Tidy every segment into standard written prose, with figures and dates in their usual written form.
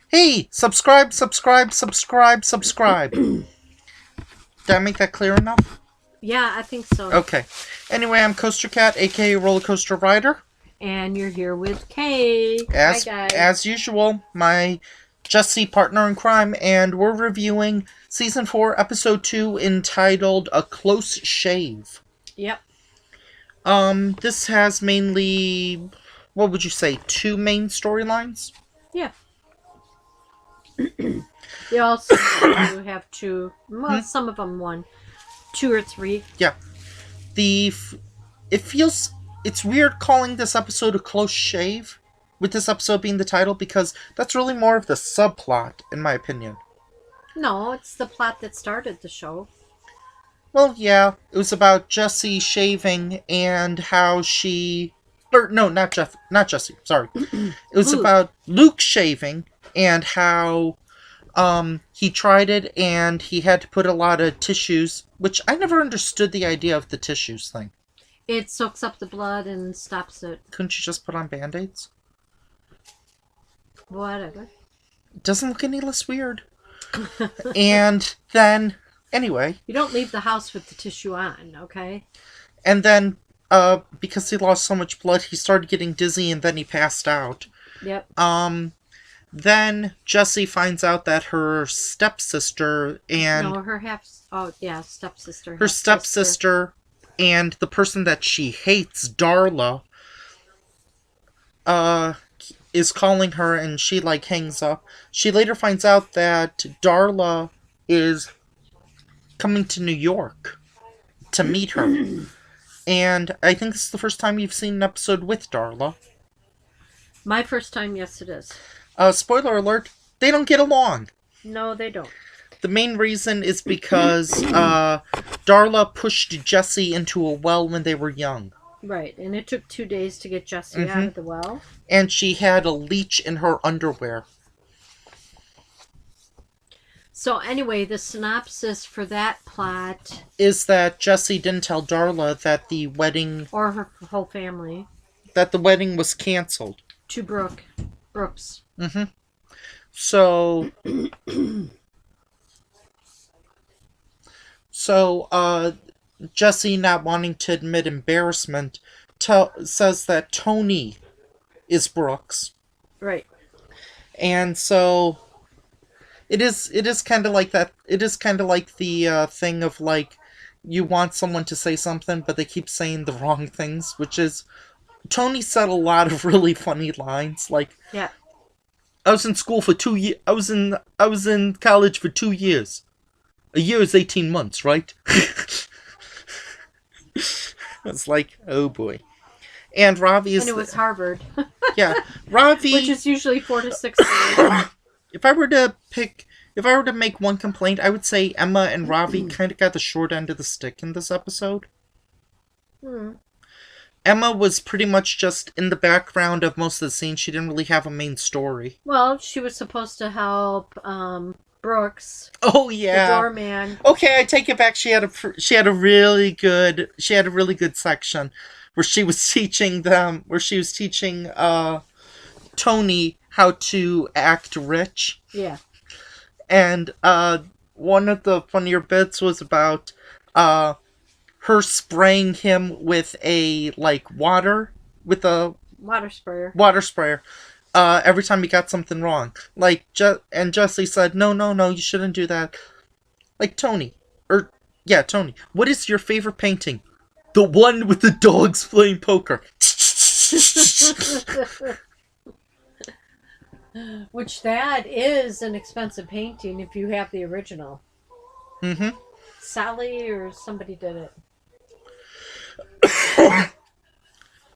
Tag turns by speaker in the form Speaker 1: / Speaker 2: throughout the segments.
Speaker 1: Hey, subscribe, subscribe, subscribe, subscribe. Did I make that clear enough?
Speaker 2: Yeah, I think so.
Speaker 1: Okay. Anyway, I'm Coaster Cat, aka Roller Coaster Rider.
Speaker 2: And you're here with Kay.
Speaker 1: As
Speaker 2: Hi, guys.
Speaker 1: as usual, my Jessie partner in crime, and we're reviewing Season 4, Episode 2, entitled A Close Shave.
Speaker 2: Yep.
Speaker 1: This has mainly, what would you say, two main storylines?
Speaker 2: Yeah. They also do have two, well, some of them one, two or three.
Speaker 1: Yeah. It's weird calling this episode a close shave, with this episode being the title, because that's really more of the subplot, in my opinion.
Speaker 2: No, it's the plot that started the show.
Speaker 1: Well, yeah, it was about Jessie shaving and how she... no, not Jessie, sorry. It was about Luke shaving and how he tried it and he had to put a lot of tissues, which I never understood the idea of the tissues thing.
Speaker 2: It soaks up the blood and stops it.
Speaker 1: Couldn't you just put on Band-Aids?
Speaker 2: Whatever.
Speaker 1: It doesn't look any less weird. And then, anyway...
Speaker 2: You don't leave the house with the tissue on, okay?
Speaker 1: And then, because he lost so much blood, he started getting dizzy and then he passed out.
Speaker 2: Yep.
Speaker 1: Then Jessie finds out that her stepsister and...
Speaker 2: No, her stepsister.
Speaker 1: Her stepsister and the person that she hates, Darla, is calling her and she, hangs up. She later finds out that Darla is coming to New York to meet her. And I think this is the first time you've seen an episode with Darla.
Speaker 2: My first time, yes it is.
Speaker 1: Spoiler alert, they don't get along.
Speaker 2: No, they don't.
Speaker 1: The main reason is because Darla pushed Jessie into a well when they were young.
Speaker 2: Right, and it took 2 days to get Jessie out of the well.
Speaker 1: And she had a leech in her underwear.
Speaker 2: So anyway, the synopsis for that plot...
Speaker 1: is that Jessie didn't tell Darla that the wedding...
Speaker 2: or her whole family.
Speaker 1: That the wedding was canceled.
Speaker 2: To Brooks.
Speaker 1: Mm-hmm. So... Jessie, not wanting to admit embarrassment, says that Tony is Brooks.
Speaker 2: Right.
Speaker 1: And so... It is kind of like that. It is kind of like the thing of, you want someone to say something, but they keep saying the wrong things, which is... Tony said a lot of really funny lines,
Speaker 2: Yeah.
Speaker 1: I was in school for 2 years. I was in college for 2 years. A year is 18 months, right? It's like, oh boy. And Ravi is...
Speaker 2: And it was Harvard.
Speaker 1: Yeah, Ravi...
Speaker 2: Which is usually 4 to 6 years.
Speaker 1: If I were to make one complaint, I would say Emma and Ravi kind of got the short end of the stick in this episode. Emma was pretty much just in the background of most of the scenes. She didn't really have a main story.
Speaker 2: Well, she was supposed to help Brooks.
Speaker 1: Oh yeah,
Speaker 2: the doorman.
Speaker 1: Okay, I take it back. She had a really good section where she was teaching Tony how to act rich.
Speaker 2: Yeah.
Speaker 1: And one of the funnier bits was about her spraying him with a water sprayer every time he got something wrong. And Jessie said, no, you shouldn't do that. Tony, what is your favorite painting? The one with the dogs playing poker.
Speaker 2: Which that is an expensive painting if you have the original.
Speaker 1: Mm-hmm.
Speaker 2: Sally or somebody did it.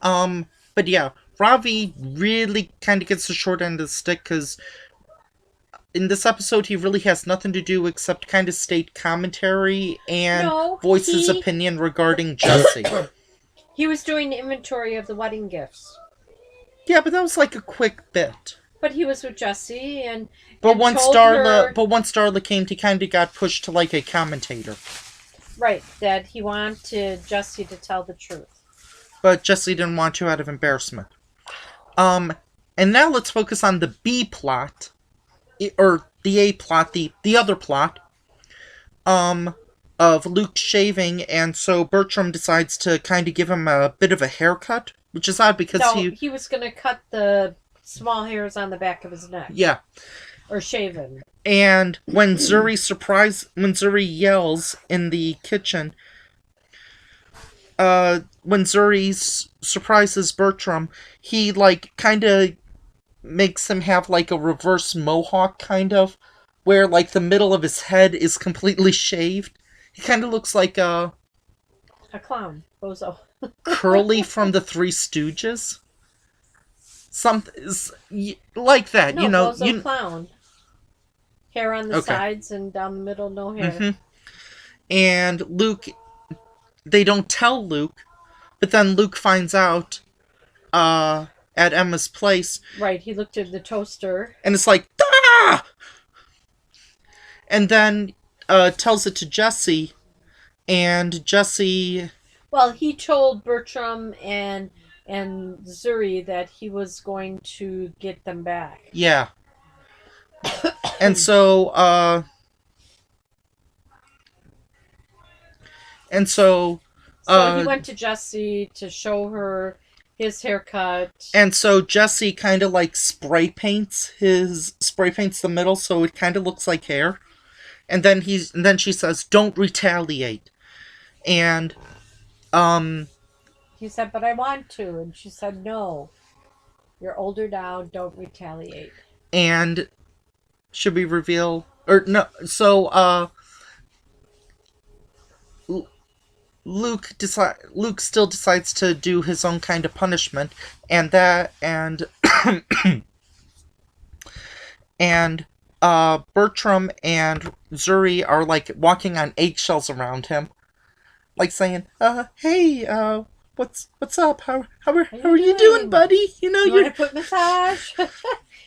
Speaker 1: But yeah, Ravi really kind of gets the short end of the stick, because in this episode he really has nothing to do except kind of state commentary and voice his opinion regarding Jessie.
Speaker 2: He was doing inventory of the wedding gifts.
Speaker 1: Yeah, but that was a quick bit.
Speaker 2: But he was with Jessie and
Speaker 1: once Darla came, he kind of got pushed to a commentator.
Speaker 2: Right, that he wanted Jessie to tell the truth.
Speaker 1: But Jessie didn't want to out of embarrassment. And now let's focus on the B plot, or the A plot, the other plot, um, of Luke shaving, and so Bertram decides to kind of give him a bit of a haircut, which is odd because
Speaker 2: No, he was going to cut the small hairs on the back of his neck.
Speaker 1: Yeah.
Speaker 2: Or shave him.
Speaker 1: And when Zuri yells in the kitchen, when Zuri surprises Bertram, he, like, kind of makes him have, like, a reverse mohawk, kind of, where, like, the middle of his head is completely shaved. He kind of looks like a
Speaker 2: clown. Bozo.
Speaker 1: Curly from the Three Stooges. Something like that,
Speaker 2: no,
Speaker 1: you know.
Speaker 2: Bozo clown. Hair on the sides and down the middle, no hair.
Speaker 1: Mm-hmm. And Luke, they don't tell Luke, but then Luke finds out at Emma's place.
Speaker 2: Right, he looked at the toaster.
Speaker 1: And it's like, ah! And then tells it to Jessie, and Jessie...
Speaker 2: Well, he told Bertram and Zuri that he was going to get them back.
Speaker 1: Yeah. And so,
Speaker 2: So he went to Jessie to show her his haircut.
Speaker 1: And so Jessie kind of like spray paints the middle so it kind of looks like hair. And then she says, "Don't retaliate." And
Speaker 2: he said, "But I want to." And she said, "No. You're older now, don't retaliate."
Speaker 1: And should we reveal or no, so Luke still decides to do his own kind of punishment, and and Bertram and Zuri are like walking on eggshells around him, like saying, "Hey, what's up? How are you doing, buddy? You know,
Speaker 2: you want a foot massage?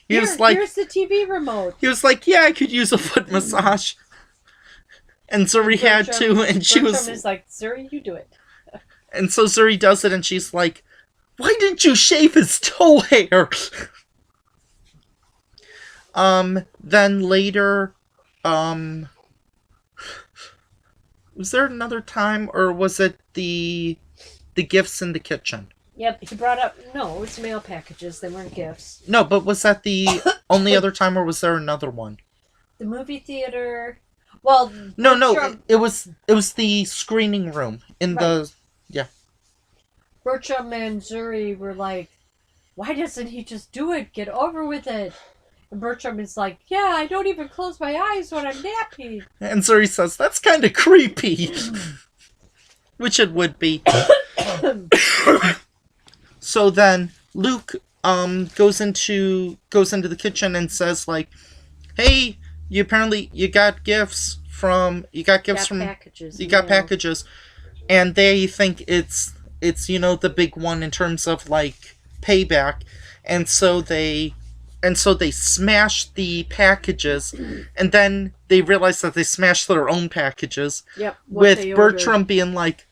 Speaker 2: Here's the TV remote."
Speaker 1: He was like, "Yeah, I could use a foot massage." And Zuri had to, and she
Speaker 2: Bertram is like, "Zuri, you do it."
Speaker 1: And so Zuri does it, and she's like, "Why didn't you shave his toe hair?" Then later, was there another time, or was it the gifts in the kitchen?
Speaker 2: Yep, he brought up, no, it was mail packages, they weren't gifts.
Speaker 1: No, but was that the only other time, or was there another one?
Speaker 2: The movie theater... Well,
Speaker 1: no, it was the screening room in the
Speaker 2: Bertram and Zuri were like, "Why doesn't he just do it? Get over with it." And Bertram is like, "Yeah, I don't even close my eyes when I'm nappy."
Speaker 1: And Zuri says, "That's kind of creepy," which it would be. So then Luke goes into the kitchen and says like, "Hey, you got gifts from packages. You got packages." And they think it's the big one in terms of like payback, and so they smash the packages, and then they realize that they smashed their own packages.
Speaker 2: Yep.
Speaker 1: With Bertram being like,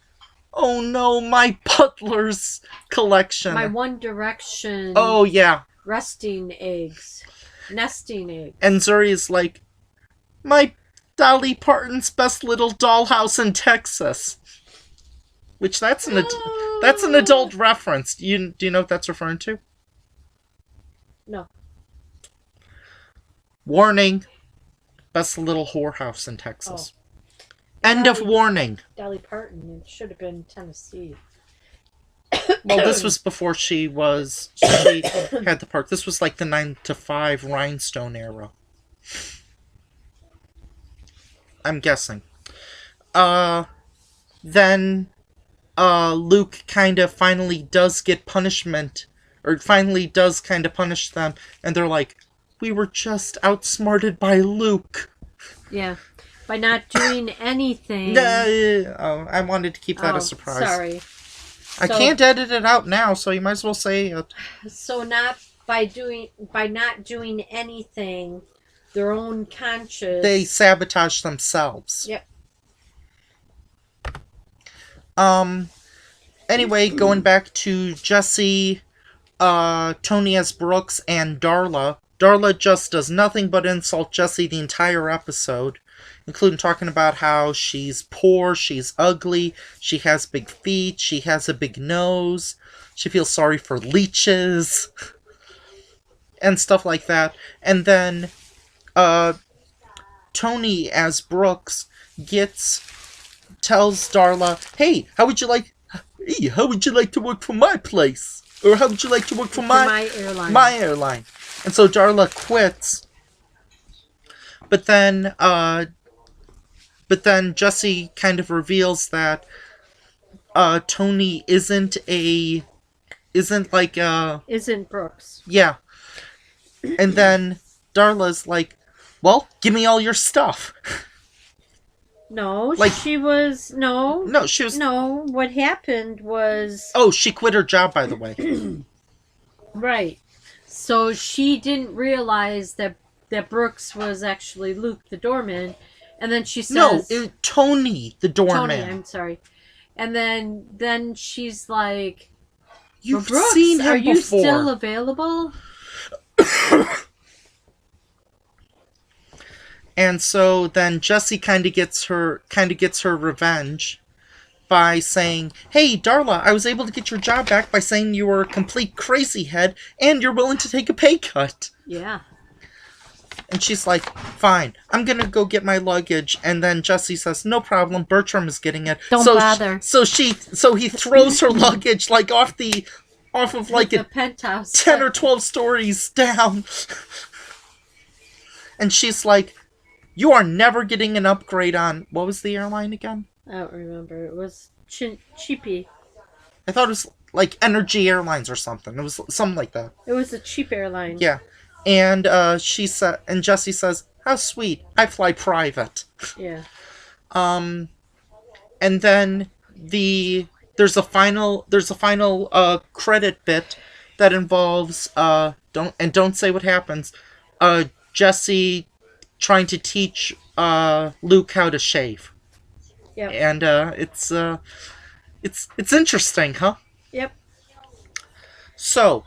Speaker 1: "Oh no, my Butler's collection.
Speaker 2: My One Direction.
Speaker 1: Oh yeah.
Speaker 2: Nesting eggs. And
Speaker 1: Zuri is like, "My Dolly Parton's Best Little Dollhouse in Texas." Which that's an adult reference. Do you know what that's referring to?
Speaker 2: No.
Speaker 1: Warning. Best Little Whorehouse in Texas. Oh. End of warning.
Speaker 2: Dolly Parton. It should have been Tennessee.
Speaker 1: Well, this was before she had the part. This was like the 9 to 5 Rhinestone era. I'm guessing. Then Luke kind of finally does get punishment, or finally does kind of punish them, and they're like, "We were just outsmarted by Luke."
Speaker 2: Yeah, by not doing anything.
Speaker 1: I wanted to keep that a surprise.
Speaker 2: Sorry.
Speaker 1: I can't edit it out now, so you might as well say it.
Speaker 2: So not by not doing anything, their own conscience. They
Speaker 1: sabotage themselves.
Speaker 2: Yep.
Speaker 1: Anyway, going back to Jessie, Tony as Brooks, and Darla. Darla just does nothing but insult Jessie the entire episode, including talking about how she's poor, she's ugly, she has big feet, she has a big nose, she feels sorry for leeches, and stuff like that. And then Tony, as Brooks, tells Darla, "Hey, how would you like to work for my place? Or how would you like to work for
Speaker 2: my airline?"
Speaker 1: My airline." And so Darla quits. But then Jessie kind of reveals that Tony isn't
Speaker 2: Brooks.
Speaker 1: Yeah. And then Darla's like, "Well, give me all your stuff."
Speaker 2: No,
Speaker 1: Like-
Speaker 2: she was... No.
Speaker 1: No, she was...
Speaker 2: No, what happened was...
Speaker 1: Oh, she quit her job, by the way.
Speaker 2: Right. So she didn't realize that Brooks was actually Luke the doorman. And then she says...
Speaker 1: No, Tony the doorman.
Speaker 2: Tony, I'm sorry. And then she's like...
Speaker 1: You've
Speaker 2: Brooks,
Speaker 1: seen him
Speaker 2: are you
Speaker 1: before.
Speaker 2: still available?
Speaker 1: And so then Jessie kind of gets her revenge by saying, "Hey, Darla, I was able to get your job back by saying you were a complete crazy head and you're willing to take a pay cut."
Speaker 2: Yeah.
Speaker 1: And she's like, "Fine, I'm gonna go get my luggage." And then Jessie says, "No problem, Bertram is getting it."
Speaker 2: Don't bother.
Speaker 1: So he throws her luggage like off of like
Speaker 2: the
Speaker 1: a
Speaker 2: penthouse
Speaker 1: 10 or 12 stories down. And she's like, "You are never getting an upgrade on..." What was the airline again?
Speaker 2: I don't remember. It was cheapy.
Speaker 1: I thought it was like Energy Airlines or something. It was something like that.
Speaker 2: It was a cheap airline.
Speaker 1: Yeah. And Jessie says, "How sweet. I fly private."
Speaker 2: Yeah.
Speaker 1: And then there's a final credit bit that involves don't say what happens. Jessie trying to teach Luke how to shave.
Speaker 2: Yep.
Speaker 1: And it's interesting, huh?
Speaker 2: Yep.
Speaker 1: So,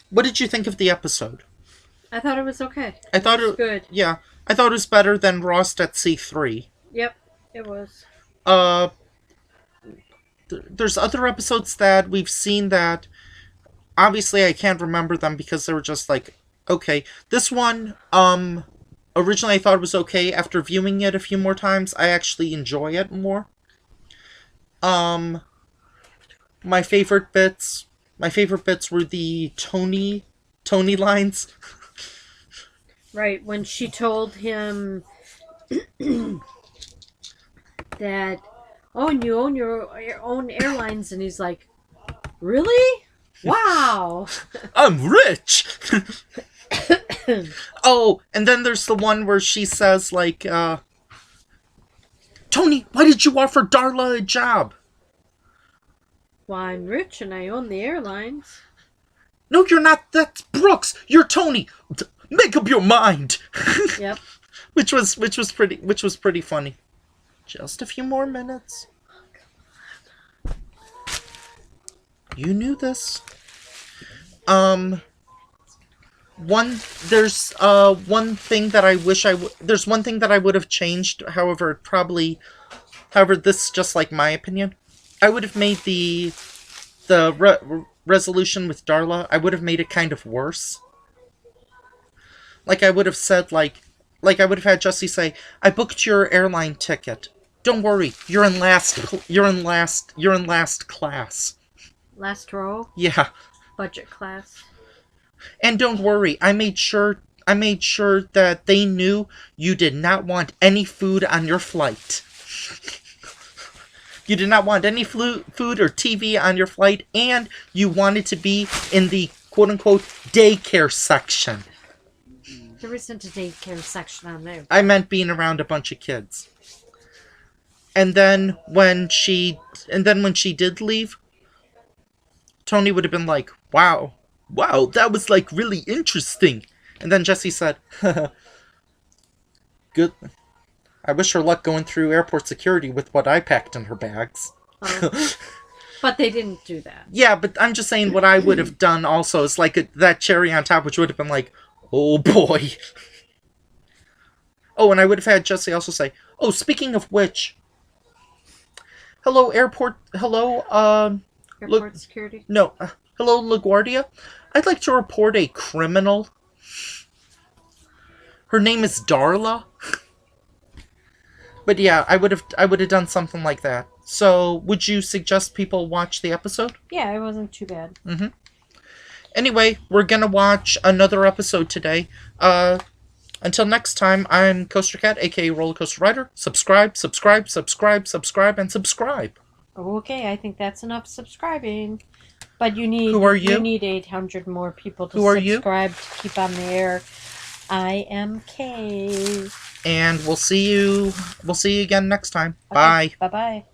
Speaker 1: what did you think of the episode?
Speaker 2: I thought it was okay.
Speaker 1: I thought it was
Speaker 2: good.
Speaker 1: Yeah, I thought it was better than Lost at C3.
Speaker 2: Yep, it was.
Speaker 1: There's other episodes that we've seen that obviously I can't remember them because they were just like, okay. This one, originally I thought it was okay. After viewing it a few more times, I actually enjoy it more. My favorite bits were the Tony lines.
Speaker 2: Right, when she told him that, "Oh, and you own your own airlines," and he's like, "Really? Wow."
Speaker 1: I'm rich! Oh, and then there's the one where she says, like, "Tony, why did you offer Darla a job?"
Speaker 2: "Well, I'm rich and I own the airlines."
Speaker 1: "No, you're not. That's Brooks. You're Tony. Make up your mind."
Speaker 2: Yep.
Speaker 1: which was pretty funny. Just a few more minutes. You knew this. There's one thing that I wish there's one thing that I would have changed. However, this is just like my opinion. I would have made the resolution with Darla. I would have made it kind of worse. Like I would have said, like I would have had Jessie say, "I booked your airline ticket. Don't worry, you're in last class."
Speaker 2: Last row,
Speaker 1: Yeah.
Speaker 2: budget class.
Speaker 1: "And don't worry, I made sure that they knew you did not want any food on your flight. You did not want any food or TV on your flight, and you wanted to be in the quote-unquote daycare section."
Speaker 2: There isn't a daycare section on there.
Speaker 1: I meant being around a bunch of kids. And then when she did leave, Tony would have been like, wow, that was like really interesting." And then Jessie said, "Good. I wish her luck going through airport security with what I packed in her bags."
Speaker 2: Oh. But they didn't do that.
Speaker 1: Yeah, but I'm just saying what I would have done also is like that cherry on top, which would have been like, oh boy. Oh, and I would have had Jessie also say, oh, speaking of which, hello, airport, hello,
Speaker 2: Airport security?
Speaker 1: no, hello, LaGuardia. I'd like to report a criminal. Her name is Darla. But yeah, I would have done something like that. So, would you suggest people watch the episode?
Speaker 2: Yeah, it wasn't too bad.
Speaker 1: Mm-hmm. Anyway, we're gonna watch another episode today. Until next time, I'm Coaster Cat, aka Roller Coaster Rider. Subscribe, subscribe, subscribe, subscribe, and subscribe.
Speaker 2: Okay, I think that's enough subscribing. But you need
Speaker 1: Who are you?
Speaker 2: You need 800 more people to
Speaker 1: Who are you?
Speaker 2: subscribe to keep on the air. I am Kay.
Speaker 1: And we'll see you again next time.
Speaker 2: Okay,
Speaker 1: Bye.
Speaker 2: Bye-bye.